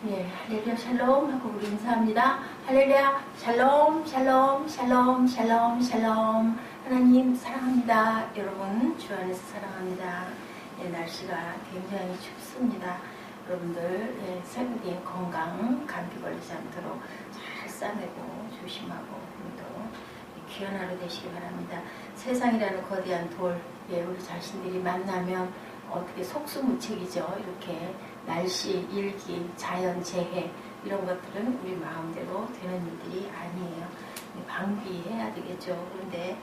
예, 할렐루야 샬롬 하고 우리 인사합니다. 할렐루야 샬롬 샬롬 샬롬 샬롬 샬롬. 하나님 사랑합니다. 여러분 주 안에서 사랑합니다. 예, 날씨가 굉장히 춥습니다. 여러분들 예, 새벽에 건강 감기 걸리지 않도록 잘 싸매고 조심하고 오늘도 귀한 하루 되시기 바랍니다. 세상이라는 거대한 돌, 예, 우리 자신들이 만나면 어떻게 속수무책이죠. 이렇게 날씨, 일기, 자연, 재해 이런 것들은 우리 마음대로 되는 일들이 아니에요. 방비해야 되겠죠. 그런데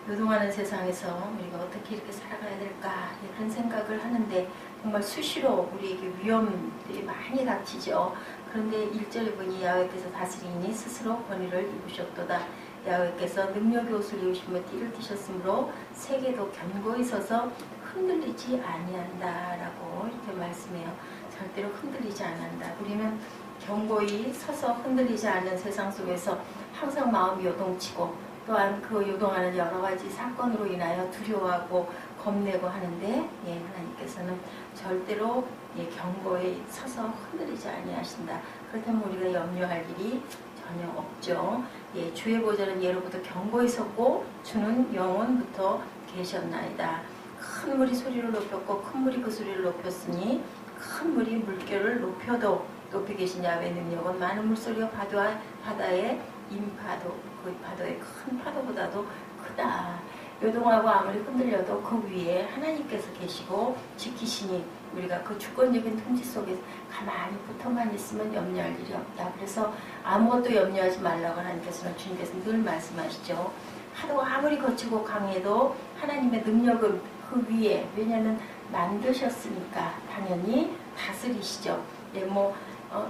요동하는 세상에서 우리가 어떻게 이렇게 살아가야 될까 그런 생각을 하는데 정말 수시로 우리에게 위험들이 많이 닥치죠. 그런데 1절에 보니 야훼께서 다스리니 스스로 권위를 입으셨도다. 야훼께서 능력의 옷을 입으시며 띠를 띠셨으므로 세계도 견고히 서서 흔들리지 아니한다라고 이렇게 말씀해요. 절대로 흔들리지 않는다. 우리는 견고히 서서 흔들리지 않는 세상 속에서 항상 마음이 요동치고 또한 그 요동하는 여러 가지 사건으로 인하여 두려워하고 겁내고 하는데 예, 하나님께서는 절대로 예, 견고히 서서 흔들리지 아니하신다. 그렇다면 우리가 염려할 일이 전혀 없죠. 예, 주의 보좌는 예로부터 견고히 섰고 주는 영원부터 계셨나이다. 큰 물이 소리를 높였고 큰 물이 그 소리를 높였으니 큰 물이 물결을 높여도 높이 계신 야훼의 능력은 많은 물소리와 바다의 인파도 그 파도의 큰 파도보다도 크다. 요동하고 아무리 흔들려도 그 위에 하나님께서 계시고 지키시니 우리가 그 주권적인 통치 속에 가만히 붙어만 있으면 염려할 일이 없다. 그래서 아무것도 염려하지 말라고 하나님께서는 주님께서 늘 말씀하시죠. 하도 아무리 거치고 강해도 하나님의 능력은 그 위에, 왜냐하면 만드셨으니까 당연히 다스리시죠. 예,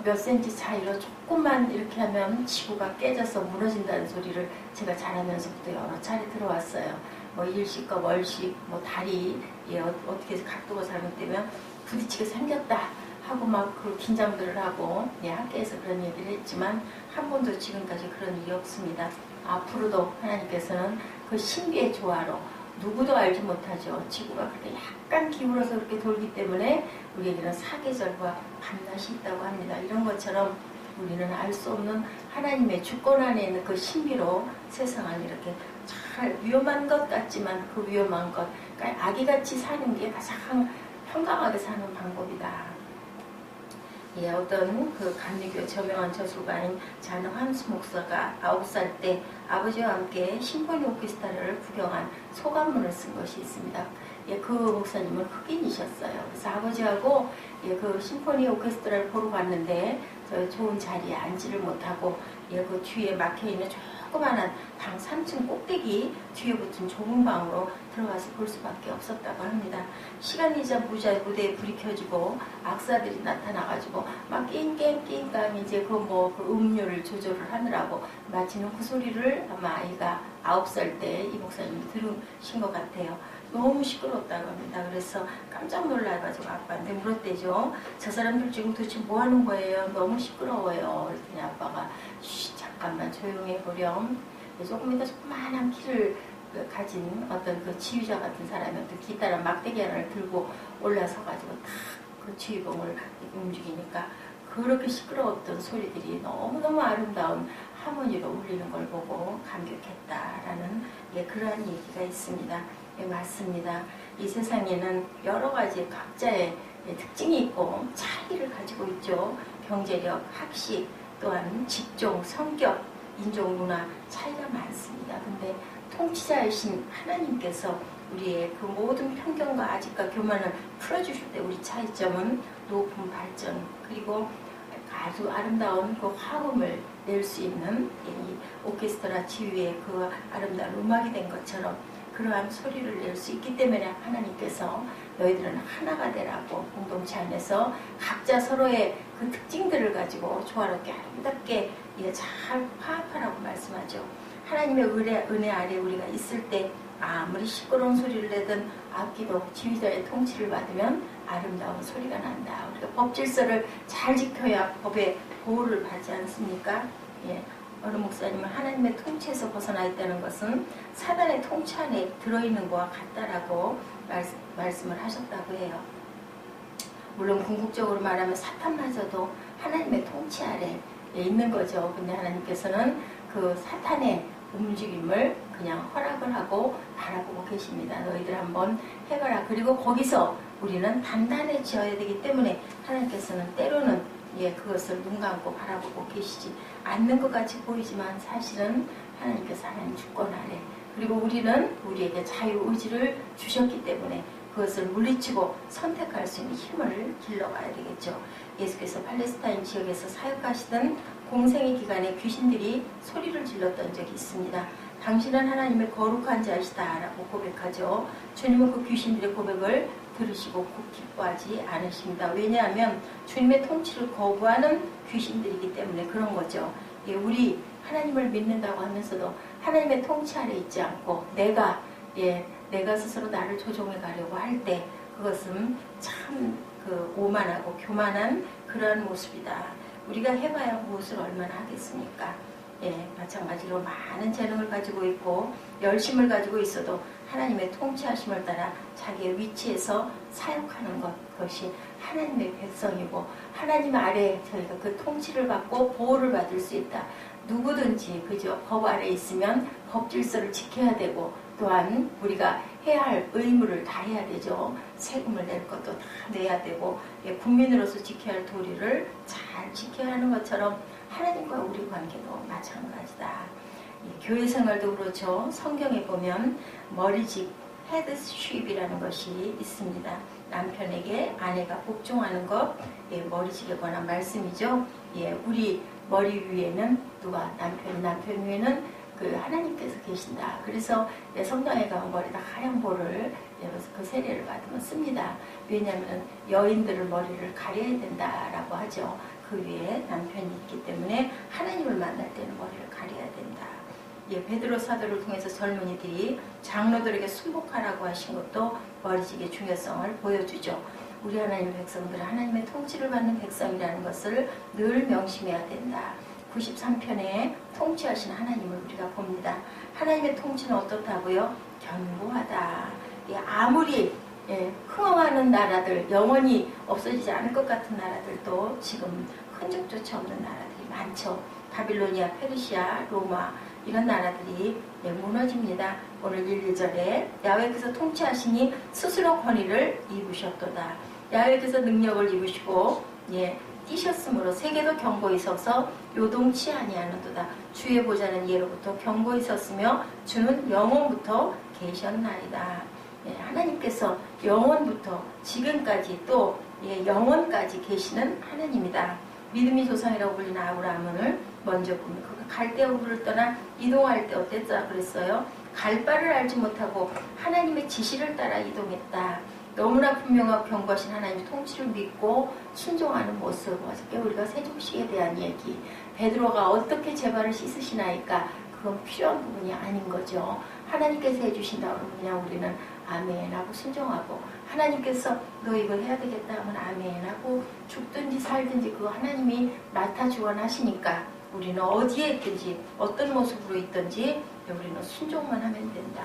몇 센치 차이로 조금만 이렇게 하면 지구가 깨져서 무너진다는 소리를 제가 자라면서부터 여러 차례 들어왔어요. 일식과 월식, 다리, 예, 어떻게 해서 각도가 잘못되면 부딪히게 생겼다 하고 막 그 긴장들을 하고, 예, 학교에서 그런 얘기를 했지만 한 번도 지금까지 그런 일이 없습니다. 앞으로도 하나님께서는 그 신비의 조화로 누구도 알지 못하죠. 지구가 그렇게 약간 기울어서 그렇게 돌기 때문에 우리에게는 사계절과 밤낮이 있다고 합니다. 이런 것처럼 우리는 알 수 없는 하나님의 주권 안에 있는 그 신비로 세상을 이렇게 잘 위험한 것 같지만 그 위험한 것, 그러니까 아기같이 사는 게 가장 평강하게 사는 방법이다. 예, 어떤 그 감리교 저명한 저술가인 잔 환수 목사가 9살 때 아버지와 함께 심포니 오케스트라를 구경한 소감문을 쓴 것이 있습니다. 예, 그 목사님은 흑인이셨어요. 그래서 아버지하고 예, 그 심포니 오케스트라를 보러 갔는데 저 좋은 자리에 앉지를 못하고 예, 그 뒤에 막혀있는 조그만한 방 3층 꼭대기 뒤에 붙은 좁은 방으로 들어가서 볼 수밖에 없었다고 합니다. 시간이 지나 무대에 불이 켜지고 악사들이 나타나가지고 막 낑낑낑깡 이제 그 음료를 조절을 하느라고 마치는 그 소리를 아마 아이가 9살 때 이 목사님이 들으신 것 같아요. 너무 시끄럽다고 합니다. 그래서 깜짝 놀라가지고 아빠한테 물었대죠. 저 사람들 지금 도대체 뭐 하는 거예요? 너무 시끄러워요. 그랬더니 아빠가 잠깐만 조용해 보렴. 조금 이따 조그만한 키를 가진 어떤 그 지휘자 같은 사람이 어떤 기타랑 막대기 하나를 들고 올라서가지고 탁 그 지휘봉을 움직이니까 그렇게 시끄러웠던 소리들이 너무너무 아름다운 하모니로 울리는 걸 보고 감격했다라는 예, 그러한 얘기가 있습니다. 예, 맞습니다. 이 세상에는 여러 가지 각자의 예, 특징이 있고 차이를 가지고 있죠. 경제력, 학식, 또한 직종, 성격, 인종, 문화 차이가 많습니다. 근데 통치자이신 하나님께서 우리의 그 모든 편견과 아직과 교만을 풀어주실 때 우리 차이점은 높은 발전 그리고 아주 아름다운 그 화음을 낼 수 있는 이 오케스트라 지휘의 그 아름다운 음악이 된 것처럼 그러한 소리를 낼 수 있기 때문에 하나님께서 너희들은 하나가 되라고 공동체 안에서 각자 서로의 그 특징들을 가지고 조화롭게 아름답게 잘 화합하라고 말씀하죠. 하나님의 은혜 아래 우리가 있을 때 아무리 시끄러운 소리를 내든 악기도 지휘자의 통치를 받으면 아름다운 소리가 난다. 우리가 법 질서를 잘 지켜야 법의 보호를 받지 않습니까? 예. 어느 목사님은 하나님의 통치에서 벗어나 있다는 것은 사단의 통치 안에 들어있는 것과 같다라고 말씀을 하셨다고 해요. 물론 궁극적으로 말하면 사탄마저도 하나님 하나님의 통치 아래 있는 거죠. 근데 하나님께서는 그 사탄의 움직임을 그냥 허락을 하고 바라보고 계십니다. 너희들 한번 해봐라. 그리고 거기서 우리는 단단해져야 되기 때문에 하나님께서는 때로는 그것을 눈 감고 바라보고 계시지 않는 것 같이 보이지만 사실은 하나님께서 하나님 주권 아래, 그리고 우리는 우리에게 자유의지를 주셨기 때문에 그것을 물리치고 선택할 수 있는 힘을 길러가야 되겠죠. 예수께서 팔레스타인 지역에서 사역하시던 공생의 기간에 귀신들이 소리를 질렀던 적이 있습니다. 당신은 하나님의 거룩한 자이시다 라고 고백하죠. 주님은 그 귀신들의 고백을 들으시고 곧 기뻐하지 않으십니다. 왜냐하면 주님의 통치를 거부하는 귀신들이기 때문에 그런 거죠. 우리 하나님을 믿는다고 하면서도 하나님의 통치 아래 있지 않고 내가 스스로 나를 조종해 가려고 할 때 그것은 참 오만하고 교만한 그러한 모습이다. 우리가 해봐야 무엇을 얼마나 하겠습니까? 마찬가지로 많은 재능을 가지고 있고 열심을 가지고 있어도 하나님의 통치하심을 따라 자기의 위치에서 사역하는 그것이 하나님의 백성이고 하나님 아래 저희가 그 통치를 받고 보호를 받을 수 있다. 누구든지 그저 법 아래 있으면 법 질서를 지켜야 되고 또한 우리가 해야 할 의무를 다 해야 되죠. 세금을 낼 것도 다 내야 되고 국민으로서 지켜야 할 도리를 잘 지켜야 하는 것처럼 하나님과 우리 관계도 마찬가지다. 교회 생활도 그렇죠. 성경에 보면 머리직, 헤드쉽이라는 것이 있습니다. 남편에게 아내가 복종하는 것, 머리직에 관한 말씀이죠. 우리 머리 위에는 누가 남편 위에는 그 하나님께서 계신다. 그래서 성당에 가면 머리다 하얀 볼을 그 세례를 받으면 씁니다. 왜냐하면 여인들을 머리를 가려야 된다라고 하죠. 그 위에 남편이 있기 때문에 하나님을 만날 때는 머리를 가려야 된다. 베드로 사도를 통해서 젊은이들이 장로들에게 순복하라고 하신 것도 머리직의 중요성을 보여주죠. 우리 하나님의 백성들은 하나님의 통치를 받는 백성이라는 것을 늘 명심해야 된다. 93편에 통치하신 하나님을 우리가 봅니다. 하나님의 통치는 어떻다고요? 견고하다. 아무리 흥황하는 나라들, 영원히 없어지지 않을 것 같은 나라들도 지금 흔적조차 없는 나라들이 많죠. 바빌로니아, 페르시아, 로마 이런 나라들이 무너집니다. 오늘 1, 2절에 야훼께서 통치하시니 스스로 권위를 입으셨도다. 야훼께서 능력을 입으시고 뛰셨으므로 세계도 경고히 서서 요동치 아니하는도다. 주의 보좌는 예로부터 경고히 섰으며 주는 영원부터 계셨나이다. 하나님께서 영원부터 지금까지 또 영원까지 계시는 하나님이다. 믿음의 조상이라고 불리는 아브라함을 먼저 보면 그가 갈대우를 떠나 이동할 때 어땠다 그랬어요? 갈 바를 알지 못하고 하나님의 지시를 따라 이동했다. 너무나 분명하고 견고하신 하나님의 통치를 믿고 순종하는 모습. 어저께 우리가 세종식에 대한 얘기, 베드로가 어떻게 제 발을 씻으시나이까 그건 필요한 부분이 아닌 거죠. 하나님께서 해주신다 그러면 그냥 우리는 아멘 하고 순종하고, 하나님께서 너 이걸 해야 되겠다 하면 아멘 하고 죽든지 살든지 그거 하나님이 맡아 주관하시니까 우리는 어디에 있든지 어떤 모습으로 있든지 우리는 순종만 하면 된다.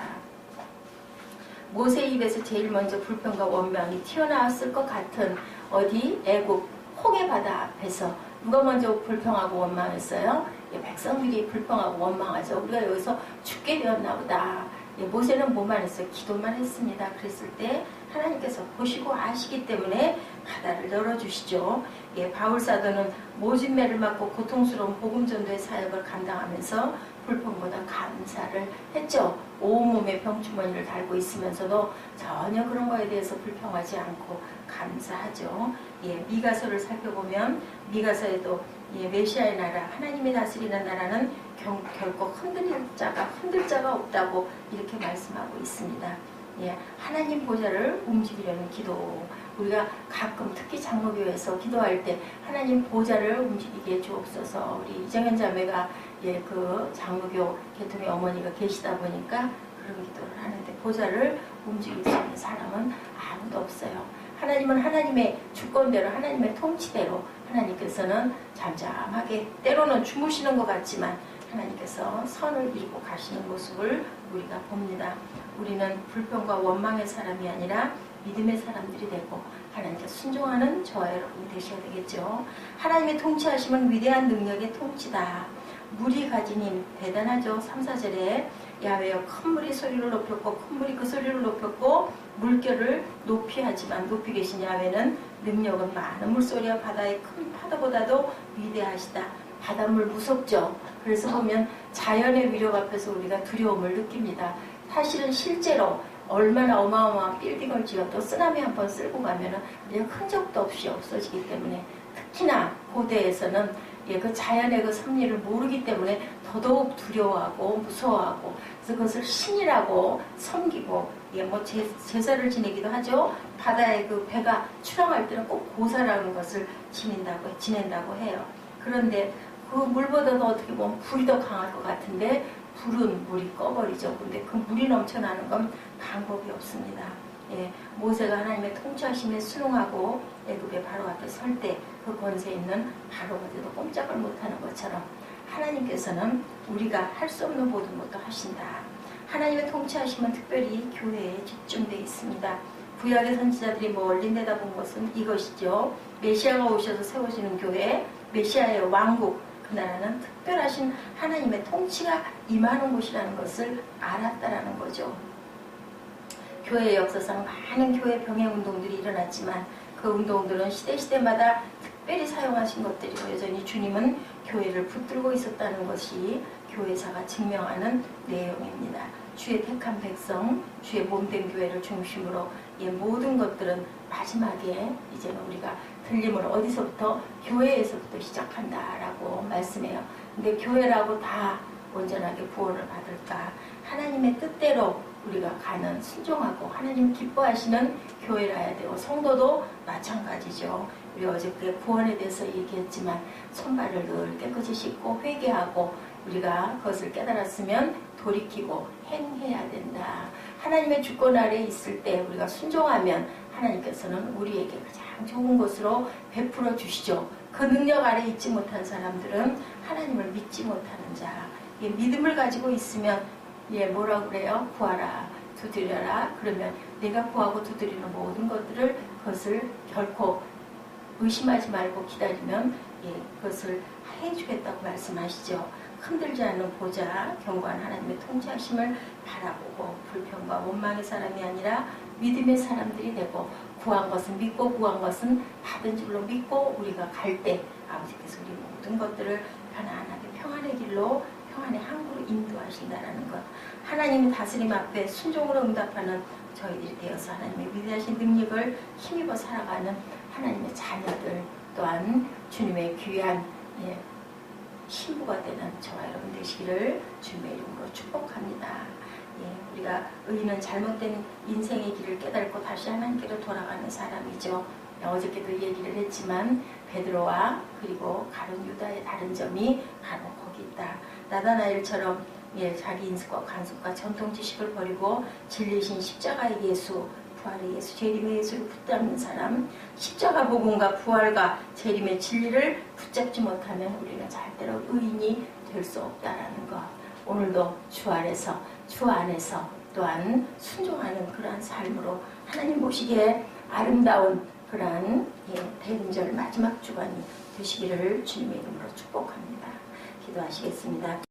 모세 입에서 제일 먼저 불평과 원망이 튀어나왔을 것 같은 어디 애굽 홍해 바다 앞에서 누가 먼저 불평하고 원망했어요? 백성들이 불평하고 원망하죠. 우리가 여기서 죽게 되었나 보다. 모세는 뭐만 했어요? 기도만 했습니다. 그랬을 때 하나님께서 보시고 아시기 때문에 바다를 열어주시죠. 바울 사도는 모진 매를 맞고 고통스러운 복음전도의 사역을 감당하면서 불평보다 감사를 했죠. 온몸에 병주머니를 달고 있으면서도 전혀 그런 거에 대해서 불평하지 않고 감사하죠. 미가서를 살펴보면 미가서에도 메시아의 나라, 하나님이 다스리는 나라는 결코 흔들 자가 없다고 이렇게 말씀하고 있습니다. 하나님 보좌를 움직이려는 기도. 우리가 가끔 특히 장로교회에서 기도할 때 하나님 보좌를 움직이게 주옵소서. 우리 이정현 자매가 그 장로교 계통의 어머니가 계시다 보니까 그런 기도를 하는데 보좌를 움직일 수 있는 사람은 아무도 없어요. 하나님은 하나님의 주권대로, 하나님의 통치대로 하나님께서는 잠잠하게 때로는 주무시는 것 같지만 하나님께서 선을 이루고 가시는 모습을 우리가 봅니다. 우리는 불평과 원망의 사람이 아니라 믿음의 사람들이 되고 하나님께 순종하는 저와 여러분이 되셔야 되겠죠. 하나님의 통치하심은 위대한 능력의 통치다. 물이 가진 힘 대단하죠. 3, 4절에 야훼여 큰 물이 소리를 높였고 큰 물이 그 소리를 높였고 물결을 높이 하지만 높이 계신 야훼는 능력은 많은 물소리와 바다의 큰 파도보다도 위대하시다. 바닷물 무섭죠. 그래서 보면 자연의 위력 앞에서 우리가 두려움을 느낍니다. 사실은 실제로 얼마나 어마어마한 빌딩을 지어도 쓰나미 한번 쓸고 가면은 그냥 흔적도 없이 없어지기 때문에 특히나 고대에서는 그 자연의 그 섭리를 모르기 때문에 더더욱 두려워하고 무서워하고 그래서 그것을 신이라고 섬기고 뭐 제사를 지내기도 하죠. 바다에 그 배가 출항할 때는 꼭 고사라는 것을 지낸다고 해요. 그런데 그 물보다도 어떻게 보면 불이 더 강할 것 같은데 불은 물이 꺼버리죠. 근데 그 물이 넘쳐나는 건 방법이 없습니다. 모세가 하나님의 통치하심에 순응하고 애굽의 바로 앞에 설 때 그 권세 있는 바로가 돼도 꼼짝을 못하는 것처럼 하나님께서는 우리가 할 수 없는 모든 것도 하신다. 하나님의 통치하심은 특별히 교회에 집중되어 있습니다. 구약의 선지자들이 멀리 내다본 것은 이것이죠. 메시아가 오셔서 세워지는 교회, 메시아의 왕국, 그 나라는 특별하신 하나님의 통치가 임하는 곳이라는 것을 알았다라는 거죠. 교회의 역사상 많은 교회 병행 운동들이 일어났지만 그 운동들은 시대마다 특별히 사용하신 것들이고 여전히 주님은 교회를 붙들고 있었다는 것이 교회사가 증명하는 내용입니다. 주의 택한 백성, 주의 몸된 교회를 중심으로 모든 것들은 마지막에 이제는 우리가 들림을 어디서부터? 교회에서부터 시작한다라고 말씀해요. 근데 교회라고 다 온전하게 구원을 받을까? 하나님의 뜻대로 우리가 가는 순종하고 하나님 기뻐하시는 교회라야 되고 성도도 마찬가지죠. 우리 어저께 구원에 대해서 얘기했지만 손발을 늘 깨끗이 씻고 회개하고 우리가 그것을 깨달았으면 돌이키고 행해야 된다. 하나님의 주권 아래에 있을 때 우리가 순종하면 하나님께서는 우리에게 가장 좋은 것으로 베풀어 주시죠. 그 능력 아래에 있지 못한 사람들은 하나님을 믿지 못하는 자. 믿음을 가지고 있으면 뭐라고 그래요? 구하라, 두드려라. 그러면 내가 구하고 두드리는 모든 것들을 그것을 결코 의심하지 말고 기다리면 그것을 해주겠다고 말씀하시죠. 흔들지 않는 보좌, 견고한 하나님의 통치하심을 바라보고 불평과 원망의 사람이 아니라 믿음의 사람들이 되고 구한 것은 믿고 구한 것은 받은 줄로 믿고 우리가 갈 때 아버지께서 우리 모든 것들을 편안하게 평안의 길로 평안의 항구로 인도하신다라는 것. 하나님의 다스림 앞에 순종으로 응답하는 저희들이 되어서 하나님의 위대하신 능력을 힘입어 살아가는 하나님의 자녀들 또한 주님의 귀한 신부가 되는 저와 여러분 되시기를 주님의 이름으로 축복합니다. 우리가 의인은 잘못된 인생의 길을 깨닫고 다시 하나님께로 돌아가는 사람이죠. 어저께도 얘기를 했지만 베드로와 그리고 가룟 유다의 다른 점이 바로 거기 있다. 나다나엘처럼 자기 인습과 간섭과 전통 지식을 버리고 진리신 십자가의 예수, 부활의 예수, 재림의 예수를 붙잡는 사람, 십자가 복음과 부활과 재림의 진리를 붙잡지 못하면 우리는 절대로 의인이 될 수 없다라는 것. 오늘도 주 아래서, 주 안에서 또한 순종하는 그러한 삶으로 하나님 보시기에 아름다운 그러한 대림절 마지막 주간이 되시기를 주님의 이름으로 축복합니다. 기도하시겠습니다.